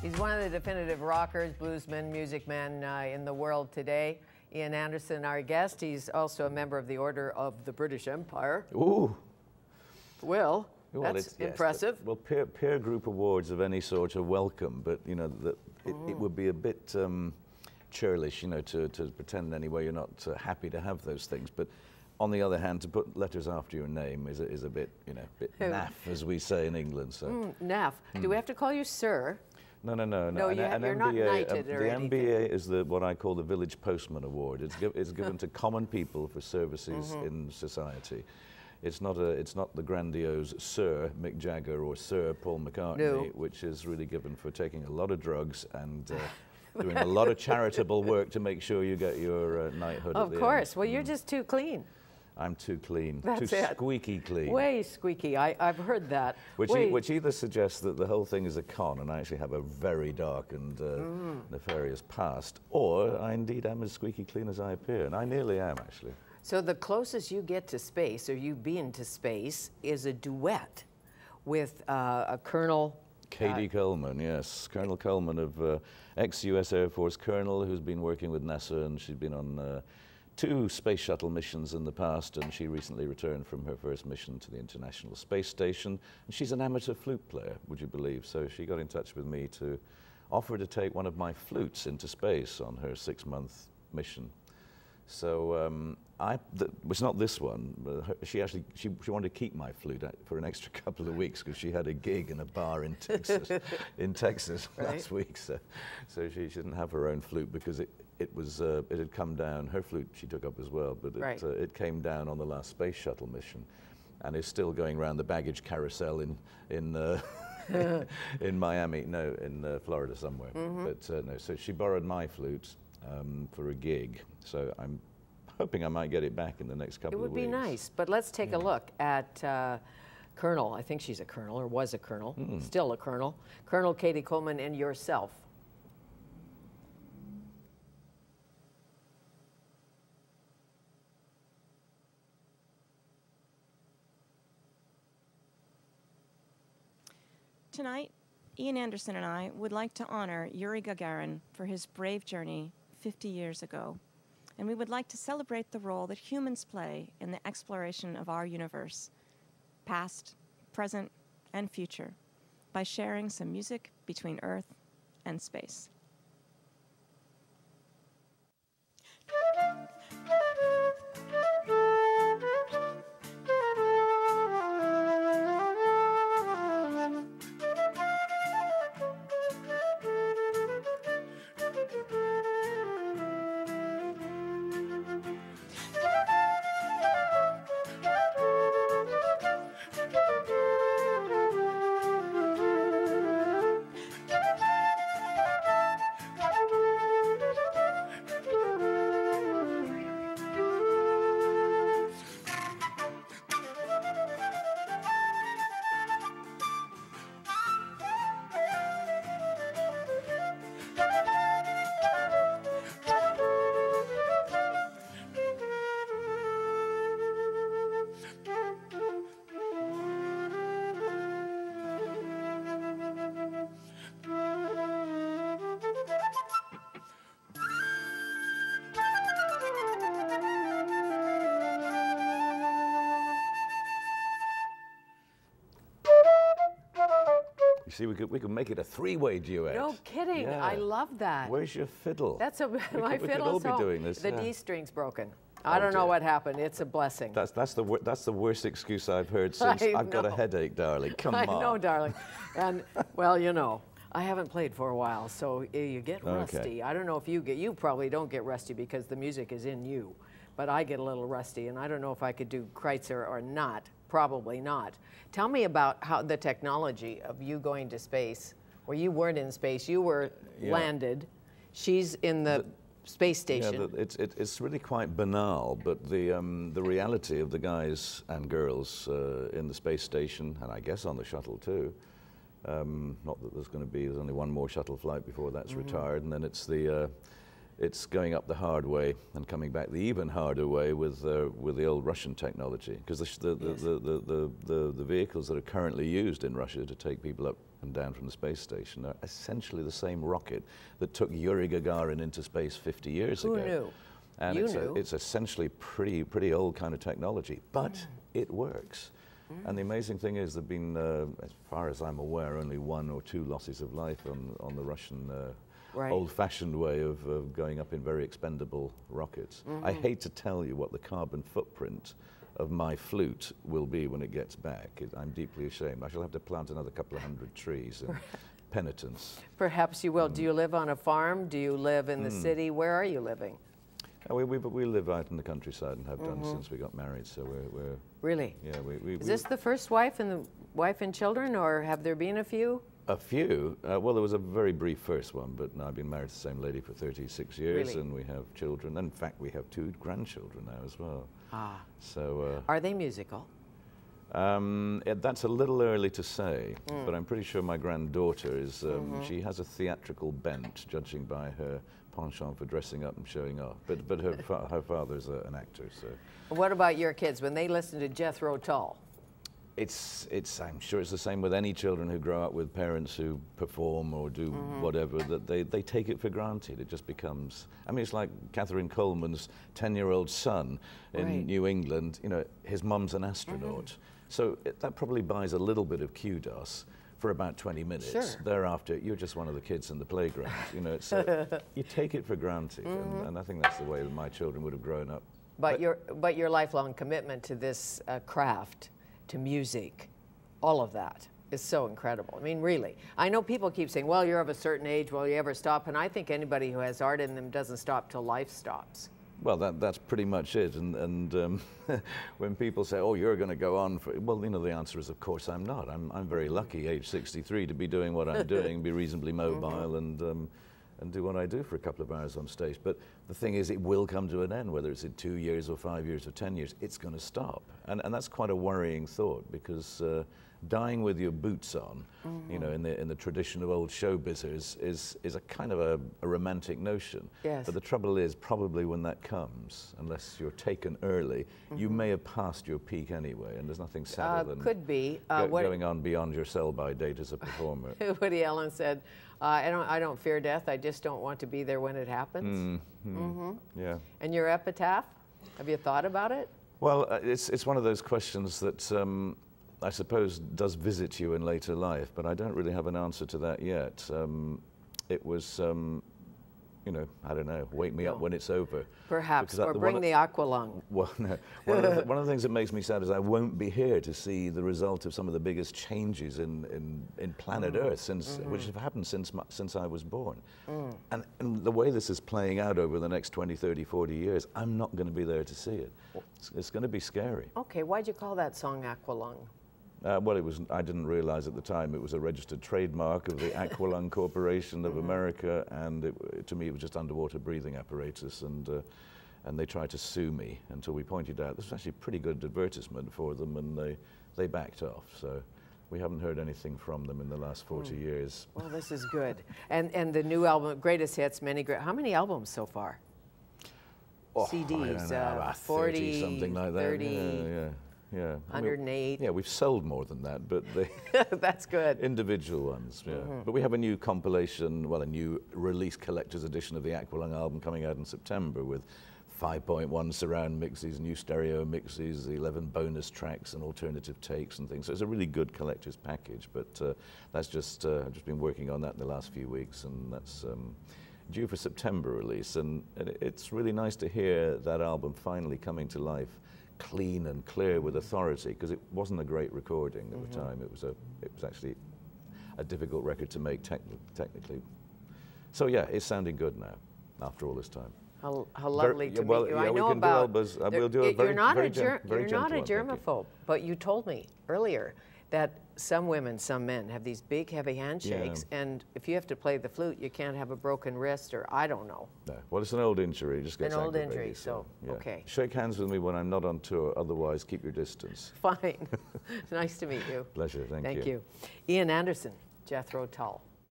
He's one of the definitive rockers, bluesmen, music men in the world today. Ian Anderson, our guest. He's also a member of the Order of the British Empire. Ooh. Well, that's impressive. Yes, well, peer group awards of any sort are welcome, but you know it would be a bit churlish, you know, to pretend anyway you're not happy to have those things. But on the other hand, to put letters after your name is a bit, you know, bit naff, as we say in England. So naff. Do we have to call you sir? No. No, you're not knighted or the anything. MBA is what I call the Village Postman Award. It's given to common people for services in society. It's not the grandiose Sir Mick Jagger or Sir Paul McCartney, which is really given for taking a lot of drugs and doing a lot of charitable work to make sure you get your knighthood. Of course. Well, you're just too clean. I'm too clean. That's too squeaky clean. Way squeaky. I've heard that. Which either suggests that the whole thing is a con and I actually have a very dark and nefarious past, or I indeed am as squeaky clean as I appear, and I nearly am, actually. So the closest you get to space, or you've been to space, is a duet with a Colonel... Katie Coleman, yes. Colonel Coleman, of ex-US Air Force colonel, who's been working with NASA, and she's been on 2 space shuttle missions in the past, and she recently returned from her first mission to the International Space Station. And she's an amateur flute player, would you believe? So she got in touch with me to offer to take one of my flutes into space on her 6-month mission. So it's not this one, but she wanted to keep my flute for an extra couple of weeks because she had a gig in a bar in Texas, last week. So she didn't have her own flute because it had come down. Her flute she took up as well, but it came down on the last space shuttle mission, and is still going around the baggage carousel in in Miami, no, in Florida somewhere. But no, so she borrowed my flute for a gig. So I'm hoping I might get it back in the next couple of weeks. It would be nice, but let's take a look at Colonel. I think she's a colonel, or was a colonel, still a colonel. Colonel Katie Coleman and yourself. Tonight, Ian Anderson and I would like to honor Yuri Gagarin for his brave journey 50 years ago. And we would like to celebrate the role that humans play in the exploration of our universe, past, present, and future, by sharing some music between Earth and space. You see, we could make it a 3-way duet. No kidding. Yeah. I love that. Where's your fiddle? That's my fiddle. We could all be doing this. The D string's broken. I don't know what happened. It's a blessing. That's the worst excuse I've heard since I've got a headache, darling. Come on. I know, darling. And well, you know, I haven't played for a while, so you get rusty. Okay. I don't know if you probably don't get rusty because the music is in you, but I get a little rusty, and I don't know if I could do Kreutzer or not. Probably not. Tell me about how the technology of you going to space, where you weren't in space, you were landed. She's in the space station. Yeah, it's really quite banal, but the reality of the guys and girls in the space station, and I guess on the shuttle too. Not that there's only one more shuttle flight before that's retired, and then it's it's going up the hard way and coming back the even harder way with the old Russian technology, because the vehicles that are currently used in Russia to take people up and down from the space station are essentially the same rocket that took Yuri Gagarin into space 50 years ago. Who knew? And You knew. it's essentially pretty old kind of technology, but it works. And the amazing thing is, there've been, as far as I'm aware, only 1 or 2 losses of life on the Russian old-fashioned way of going up in very expendable rockets. I hate to tell you what the carbon footprint of my flute will be when it gets back. I'm deeply ashamed. I shall have to plant another couple of 100 trees in penitence. Perhaps you will. Do you live on a farm? Do you live in the city? Where are you living? We live out in the countryside and have done since we got married. So we're really. Yeah. Is this the first wife and children, or have there been a few? A few. Well, there was a very brief first one, but no, I've been married to the same lady for 36 years, Really? and we have children. In fact, we have 2 grandchildren now as well. Ah. So. Are they musical? That's a little early to say, but I'm pretty sure my granddaughter is. She has a theatrical bent, judging by her penchant for dressing up and showing off. But her father's an actor. So. What about your kids when they listen to Jethro Tull? I'm sure it's the same with any children who grow up with parents who perform or do whatever, that they take it for granted. It just becomes, I mean, it's like Catherine Coleman's 10-year-old son in New England, you know, his mum's an astronaut. So that probably buys a little bit of kudos for about 20 minutes. Sure. Thereafter, you're just one of the kids in the playground. You know, it's, you take it for granted, and I think that's the way that my children would have grown up. But your lifelong commitment to this craft, to music, all of that is so incredible. I mean, really. I know people keep saying, well, you're of a certain age, will you ever stop? And I think anybody who has art in them doesn't stop till life stops. Well, that's pretty much it. And when people say, oh, you're going to go on for, well, you know, the answer is, of course, I'm not. I'm very lucky, age 63, to be doing what I'm doing, be reasonably mobile, and do what I do for a couple of hours on stage. But the thing is, it will come to an end, whether it's in 2 years or 5 years or 10 years, it's going to stop. And that's quite a worrying thought, because dying with your boots on, you know, in the tradition of old showbizzers is a kind of a romantic notion. Yes. But the trouble is, probably when that comes, unless you're taken early, you may have passed your peak anyway, and there's nothing sadder than could be. going on beyond your sell-by date as a performer. Woody Allen said, I don't fear death, I just don't want to be there when it happens. Yeah. And your epitaph, have you thought about it? Well, it's one of those questions that I suppose does visit you in later life, but I don't really have an answer to that yet. It was, you know, I don't know, wake me up when it's over. Perhaps, or bring the aqualung. Well, no. One of the things that makes me sad is I won't be here to see the result of some of the biggest changes in planet Earth, which have happened since I was born. And the way this is playing out over the next 20, 30, 40 years, I'm not going to be there to see it. It's going to be scary. Okay, why'd you call that song Aqualung? Well, I didn't realize at the time it was a registered trademark of the Aqualung Corporation of America, and to me it was just underwater breathing apparatus, and they tried to sue me until we pointed out this was actually a pretty good advertisement for them, and they backed off. So we haven't heard anything from them in the last 40 years. Well, this is good. And the new album, Greatest Hits, how many albums so far? Oh, CDs, I don't know, 40, 30, something like that. 30. Yeah. 108. Yeah, we've sold more than that, but that's good. Individual ones, yeah. But we have a new compilation, well, a new release collector's edition of the Aqualung album coming out in September with 5.1 surround mixes, new stereo mixes, 11 bonus tracks and alternative takes and things. So it's a really good collector's package, but that's just, I've just been working on that in the last few weeks, and that's due for September release. And it's really nice to hear that album finally coming to life, clean and clear with authority, because it wasn't a great recording at the time. It was actually a difficult record to make technically. So yeah, it's sounding good now after all this time. How lovely to meet you. Yeah, I know we can about. Do Elba's, we'll do a you're not a gentle germaphobe, but you told me earlier that some women, some men have these big, heavy handshakes, and if you have to play the flute, you can't have a broken wrist, or I don't know. No. Well, it's an old injury. It just gets an old aggravated, injury, so yeah. okay. Shake hands with me when I'm not on tour. Otherwise, keep your distance. Fine. Nice to meet you. Pleasure. Thank you. Thank you. Ian Anderson, Jethro Tull.